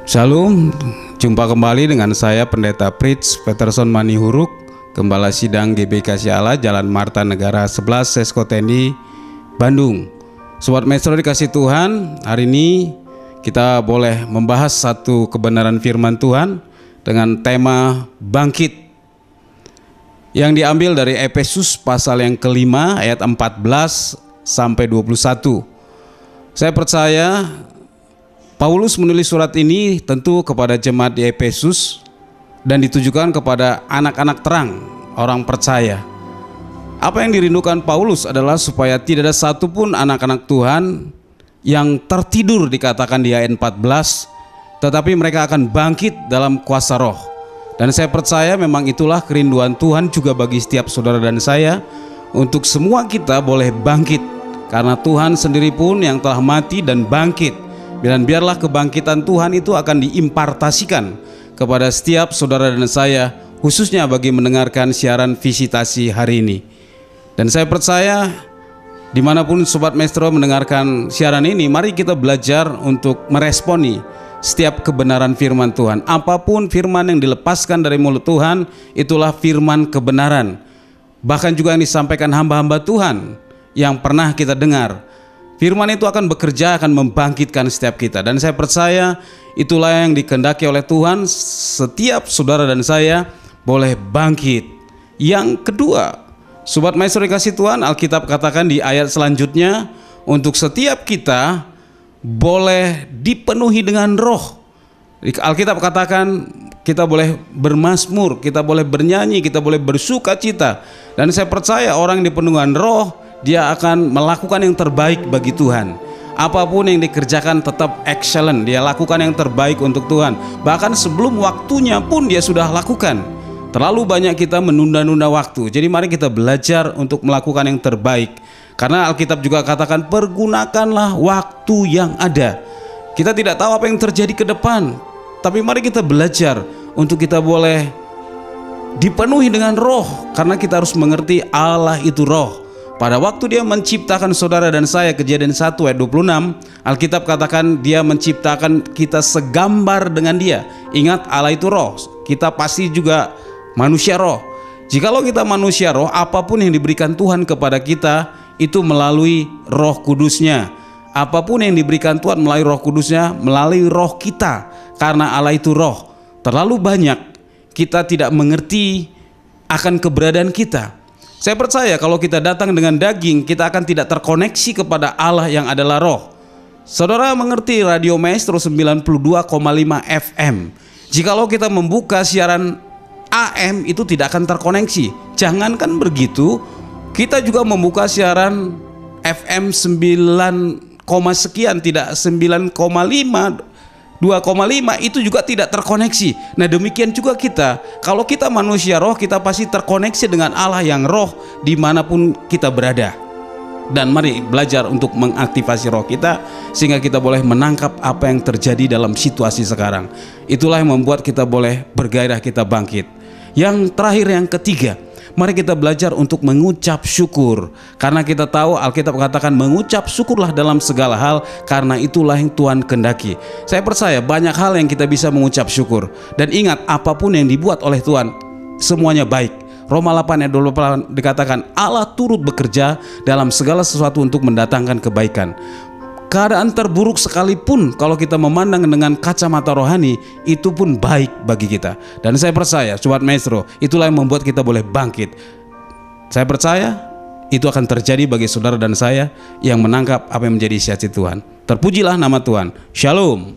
Shalom, jumpa kembali dengan saya Pendeta Fritz Peterson Manihuruk, Gembala Sidang GBI Kasih Allah, Jalan Marta Negara 11, Seskotendi, Bandung. Sobat Maestro dikasih Tuhan, hari ini kita boleh membahas satu kebenaran firman Tuhan dengan tema bangkit, yang diambil dari Efesus pasal yang kelima ayat 14 sampai 21. Saya percaya Paulus menulis surat ini tentu kepada jemaat di Efesus dan ditujukan kepada anak-anak terang, orang percaya. Apa yang dirindukan Paulus adalah supaya tidak ada satupun anak-anak Tuhan yang tertidur, dikatakan di ayat 14, tetapi mereka akan bangkit dalam kuasa roh. Dan saya percaya memang itulah kerinduan Tuhan juga bagi setiap saudara dan saya, untuk semua kita boleh bangkit, karena Tuhan sendiri pun yang telah mati dan bangkit. Dan biarlah kebangkitan Tuhan itu akan diimpartasikan kepada setiap saudara dan saya, khususnya bagi mendengarkan siaran visitasi hari ini. Dan saya percaya dimanapun Sobat Maestro mendengarkan siaran ini, mari kita belajar untuk meresponi setiap kebenaran firman Tuhan. Apapun firman yang dilepaskan dari mulut Tuhan, itulah firman kebenaran. Bahkan juga yang disampaikan hamba-hamba Tuhan yang pernah kita dengar, firman itu akan bekerja, akan membangkitkan setiap kita. Dan saya percaya itulah yang dikehendaki oleh Tuhan, setiap saudara dan saya boleh bangkit. Yang kedua, Sobat Maestro dikasih Tuhan, Alkitab katakan di ayat selanjutnya, untuk setiap kita boleh dipenuhi dengan roh. Alkitab katakan kita boleh bermazmur, kita boleh bernyanyi, kita boleh bersuka cita. Dan saya percaya orang yang dipenuhi dengan roh, dia akan melakukan yang terbaik bagi Tuhan. Apapun yang dikerjakan tetap excellent, dia lakukan yang terbaik untuk Tuhan. Bahkan sebelum waktunya pun dia sudah lakukan. Terlalu banyak kita menunda-nunda waktu. Jadi mari kita belajar untuk melakukan yang terbaik. Karena Alkitab juga katakan, pergunakanlah waktu yang ada. Kita tidak tahu apa yang terjadi ke depan, tapi mari kita belajar untuk kita boleh dipenuhi dengan roh. Karena kita harus mengerti Allah itu roh. Pada waktu dia menciptakan saudara dan saya, Kejadian 1 ayat 26, Alkitab katakan dia menciptakan kita segambar dengan dia. Ingat, Allah itu roh, kita pasti juga manusia roh. Jikalau kita manusia roh, apapun yang diberikan Tuhan kepada kita itu melalui Roh Kudusnya. Apapun yang diberikan Tuhan melalui Roh Kudusnya, melalui roh kita, karena Allah itu roh. Terlalu banyak kita tidak mengerti akan keberadaan kita. Saya percaya kalau kita datang dengan daging, kita akan tidak terkoneksi kepada Allah yang adalah roh. Saudara mengerti Radio Maestro 92,5 FM. Jikalau kita membuka siaran AM, itu tidak akan terkoneksi. Jangankan begitu, kita juga membuka siaran FM 9, sekian, tidak 9,5, 2,5, itu juga tidak terkoneksi. Nah demikian juga kita, kalau kita manusia roh, kita pasti terkoneksi dengan Allah yang roh dimanapun kita berada. Dan mari belajar untuk mengaktifasi roh kita, sehingga kita boleh menangkap apa yang terjadi dalam situasi sekarang. Itulah yang membuat kita boleh bergairah, kita bangkit. Yang terakhir, yang ketiga, mari kita belajar untuk mengucap syukur. Karena kita tahu Alkitab katakan mengucap syukurlah dalam segala hal, karena itulah yang Tuhan kehendaki. Saya percaya banyak hal yang kita bisa mengucap syukur. Dan ingat, apapun yang dibuat oleh Tuhan, semuanya baik. Roma 8 ayat 28 dikatakan Allah turut bekerja dalam segala sesuatu untuk mendatangkan kebaikan. Keadaan terburuk sekalipun, kalau kita memandang dengan kacamata rohani, itu pun baik bagi kita. Dan saya percaya, Sobat Maestro, itulah yang membuat kita boleh bangkit. Saya percaya itu akan terjadi bagi saudara dan saya yang menangkap apa yang menjadi isi hati Tuhan. Terpujilah nama Tuhan. Shalom.